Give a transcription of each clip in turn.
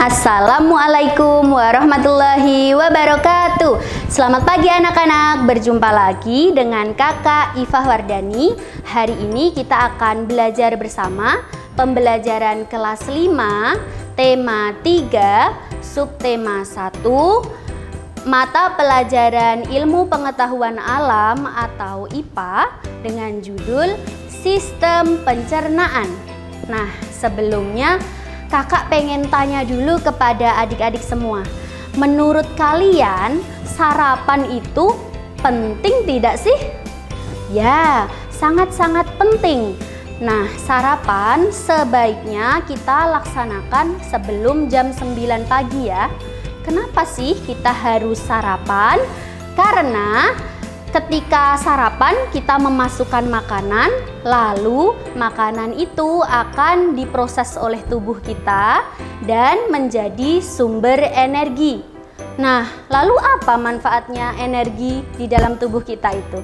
Assalamualaikum warahmatullahi wabarakatuh. Selamat pagi anak-anak, berjumpa lagi dengan kakak Ifah Wardani. Hari ini kita akan belajar bersama pembelajaran kelas 5, tema 3, subtema 1, mata pelajaran ilmu pengetahuan alam atau IPA dengan judul Sistem Pencernaan. Nah, sebelumnya kakak pengen tanya dulu kepada adik-adik semua. Menurut kalian, sarapan itu penting tidak sih? Ya, sangat-sangat penting. Nah, sarapan sebaiknya kita laksanakan sebelum jam 9 pagi ya. Kenapa sih kita harus sarapan? Karena ketika sarapan kita memasukkan makanan, lalu makanan itu akan diproses oleh tubuh kita dan menjadi sumber energi. Nah, lalu apa manfaatnya energi di dalam tubuh kita itu?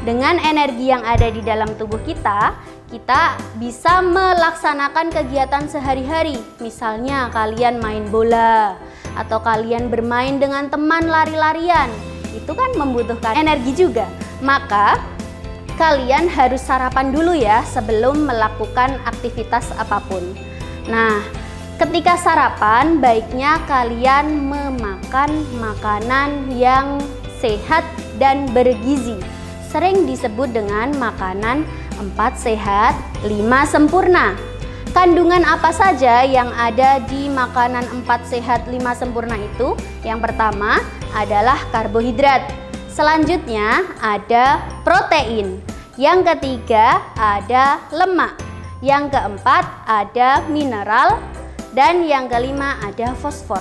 Dengan energi yang ada di dalam tubuh kita bisa melaksanakan kegiatan sehari-hari. Misalnya kalian main bola atau kalian bermain dengan teman lari-larian. Itu kan membutuhkan energi juga. Maka kalian harus sarapan dulu ya sebelum melakukan aktivitas apapun. Nah, ketika sarapan baiknya kalian memakan makanan yang sehat dan bergizi. Sering disebut dengan makanan 4 sehat, 5 sempurna. Kandungan apa saja yang ada di makanan 4 sehat 5 sempurna itu? Yang pertama adalah karbohidrat. Selanjutnya ada protein. Yang ketiga ada lemak. Yang keempat ada mineral. Dan yang kelima ada fosfor.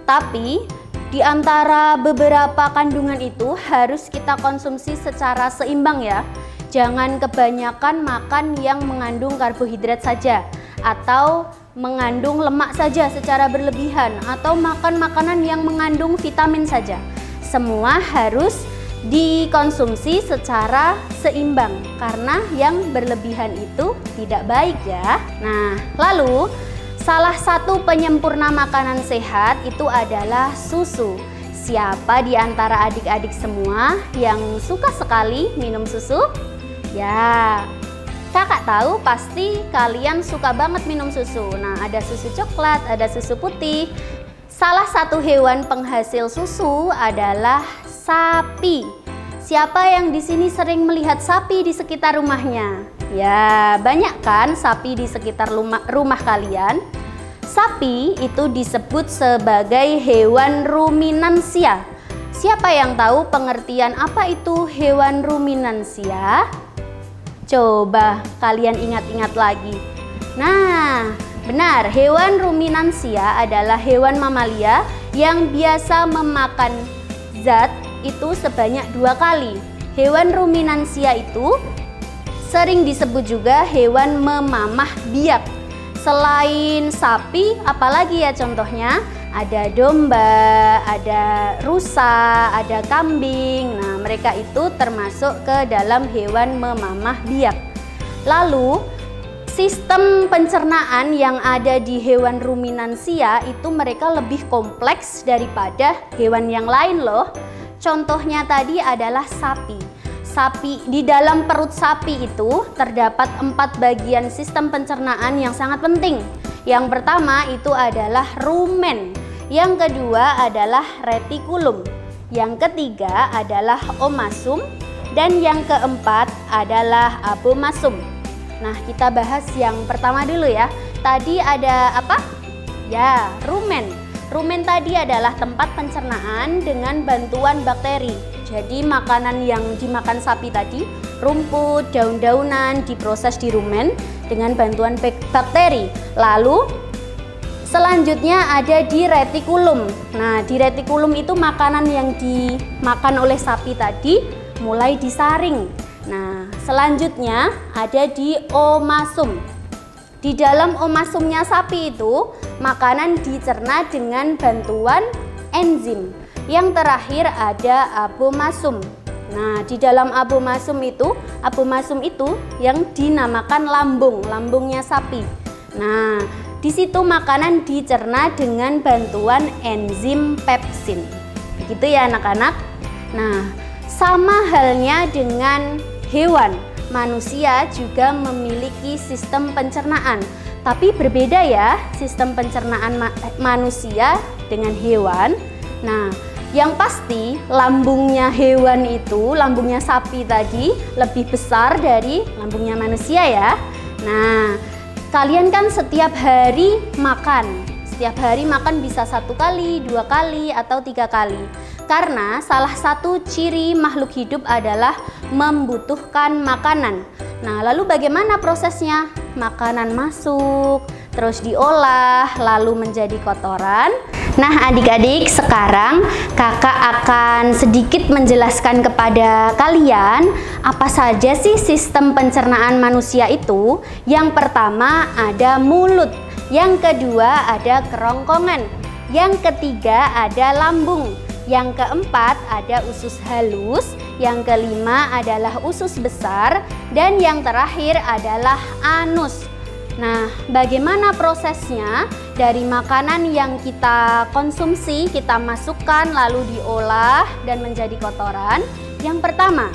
Tapi di antara beberapa kandungan itu harus kita konsumsi secara seimbang ya. Jangan kebanyakan makan yang mengandung karbohidrat saja, atau mengandung lemak saja secara berlebihan, atau makan makanan yang mengandung vitamin saja. Semua harus dikonsumsi secara seimbang karena yang berlebihan itu tidak baik ya. Nah, lalu salah satu penyempurna makanan sehat itu adalah susu. Siapa di antara adik-adik semua yang suka sekali minum susu? Ya, kakak tahu pasti kalian suka banget minum susu. Nah, ada susu coklat, ada susu putih. Salah satu hewan penghasil susu adalah sapi. Siapa yang di sini sering melihat sapi di sekitar rumahnya? Ya, banyak kan sapi di sekitar rumah kalian? Sapi itu disebut sebagai hewan ruminansia. Siapa yang tahu pengertian apa itu hewan ruminansia? Coba kalian ingat-ingat lagi. Nah, benar, hewan ruminansia adalah hewan mamalia yang biasa memakan zat itu sebanyak 2 kali. Hewan ruminansia itu sering disebut juga hewan memamah biak. Selain sapi, apalagi ya contohnya? Ada domba, ada rusa, ada kambing. Nah, mereka itu termasuk ke dalam hewan memamah biak. Lalu, sistem pencernaan yang ada di hewan ruminansia itu mereka lebih kompleks daripada hewan yang lain loh. Contohnya tadi adalah sapi. Di dalam perut sapi itu terdapat 4 bagian sistem pencernaan yang sangat penting. Yang pertama itu adalah rumen. Yang kedua adalah retikulum. Yang ketiga adalah omasum. Dan yang keempat adalah abomasum. Nah, kita bahas yang pertama dulu ya. Tadi ada apa? Ya, rumen. Rumen tadi adalah tempat pencernaan dengan bantuan bakteri. Jadi makanan yang dimakan sapi tadi, rumput, daun-daunan diproses di rumen dengan bantuan bakteri. Lalu selanjutnya ada di retikulum. Nah, di retikulum itu makanan yang dimakan oleh sapi tadi mulai disaring. Nah, selanjutnya ada di omasum. Di dalam omasumnya sapi itu makanan dicerna dengan bantuan enzim. Yang terakhir ada abomasum. Nah, di dalam abomasum itu yang dinamakan lambungnya sapi. Nah, di situ makanan dicerna dengan bantuan enzim pepsin. Begitu ya anak-anak. Nah, sama halnya dengan hewan. Manusia juga memiliki sistem pencernaan, tapi berbeda ya sistem pencernaan manusia dengan hewan. Nah, yang pasti lambungnya hewan itu, lambungnya sapi tadi lebih besar dari lambungnya manusia ya. Nah, kalian kan setiap hari makan. Setiap hari makan bisa 1 kali, 2 kali, atau 3 kali. Karena salah satu ciri makhluk hidup adalah membutuhkan makanan. Nah, lalu bagaimana prosesnya? Makanan masuk, terus diolah, lalu menjadi kotoran. Nah, adik-adik, sekarang kakak akan sedikit menjelaskan kepada kalian apa saja sih sistem pencernaan manusia itu. Yang pertama ada mulut, yang kedua ada kerongkongan, yang ketiga ada lambung, yang keempat ada usus halus, yang kelima adalah usus besar, dan yang terakhir adalah anus. Nah, bagaimana prosesnya dari makanan yang kita konsumsi, kita masukkan lalu diolah dan menjadi kotoran? Yang pertama,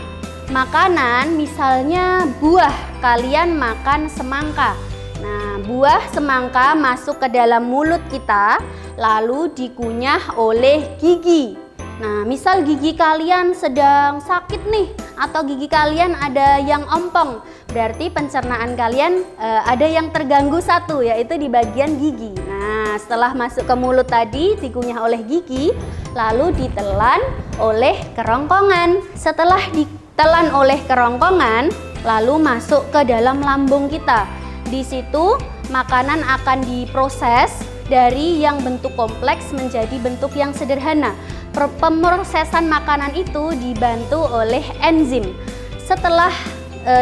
makanan misalnya buah, kalian makan semangka. Nah, buah semangka masuk ke dalam mulut kita lalu dikunyah oleh gigi. Nah, misal gigi kalian sedang sakit nih, atau gigi kalian ada yang ompong, berarti pencernaan kalian ada yang terganggu satu, yaitu di bagian gigi. Nah, setelah masuk ke mulut tadi dikunyah oleh gigi, lalu ditelan oleh kerongkongan. Setelah ditelan oleh kerongkongan, lalu masuk ke dalam lambung kita. Di situ makanan akan diproses dari yang bentuk kompleks menjadi bentuk yang sederhana. Pemrosesan makanan itu dibantu oleh enzim. Setelah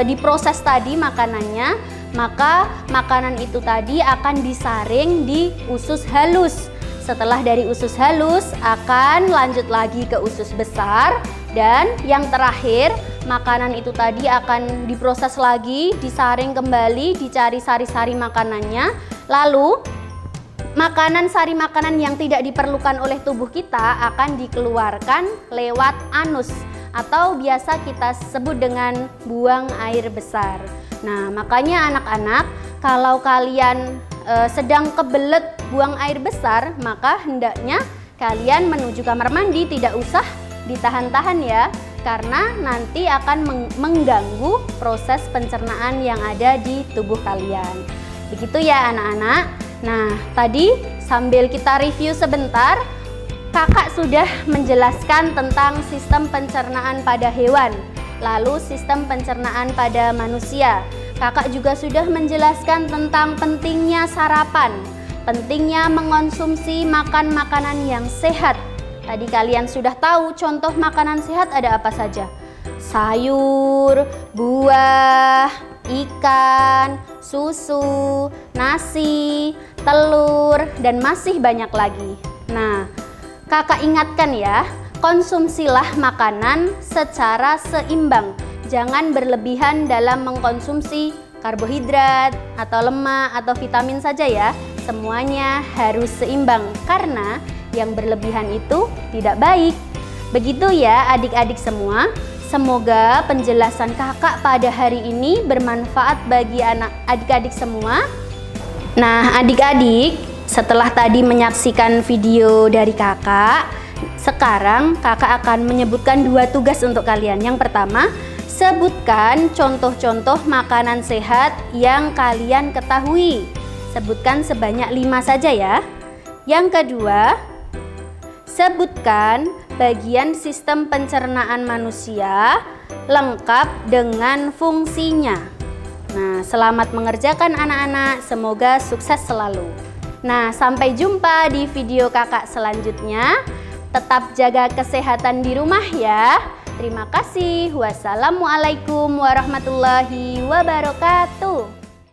diproses tadi makanannya, maka makanan itu tadi akan disaring di usus halus. Setelah dari usus halus akan lanjut lagi ke usus besar, dan yang terakhir makanan itu tadi akan diproses lagi, disaring kembali, dicari sari-sari makanannya. Lalu sari makanan yang tidak diperlukan oleh tubuh kita akan dikeluarkan lewat anus, atau biasa kita sebut dengan buang air besar. Nah, makanya anak-anak, kalau kalian sedang kebelet buang air besar, maka hendaknya kalian menuju kamar mandi, tidak usah ditahan-tahan ya, karena nanti akan mengganggu proses pencernaan yang ada di tubuh kalian. Begitu ya anak-anak. Nah, tadi sambil kita review sebentar, kakak sudah menjelaskan tentang sistem pencernaan pada hewan, lalu sistem pencernaan pada manusia. Kakak juga sudah menjelaskan tentang pentingnya sarapan, pentingnya mengonsumsi makanan yang sehat. Tadi kalian sudah tahu contoh makanan sehat ada apa saja? Sayur, buah, ikan, susu, nasi, telur, dan masih banyak lagi. Nah, kakak ingatkan ya, konsumsilah makanan secara seimbang. Jangan berlebihan dalam mengkonsumsi karbohidrat atau lemak atau vitamin saja ya. Semuanya harus seimbang, karena yang berlebihan itu tidak baik. Begitu ya adik-adik semua. Semoga penjelasan kakak pada hari ini bermanfaat bagi adik-adik semua. Nah, adik-adik, setelah tadi menyaksikan video dari kakak, sekarang kakak akan menyebutkan 2 tugas untuk kalian. Yang pertama, sebutkan contoh-contoh makanan sehat yang kalian ketahui. Sebutkan sebanyak 5 saja ya. Yang kedua, sebutkan bagian sistem pencernaan manusia lengkap dengan fungsinya. Nah, selamat mengerjakan anak-anak, semoga sukses selalu. Nah, sampai jumpa di video kakak selanjutnya. Tetap jaga kesehatan di rumah ya. Terima kasih. Wassalamualaikum warahmatullahi wabarakatuh.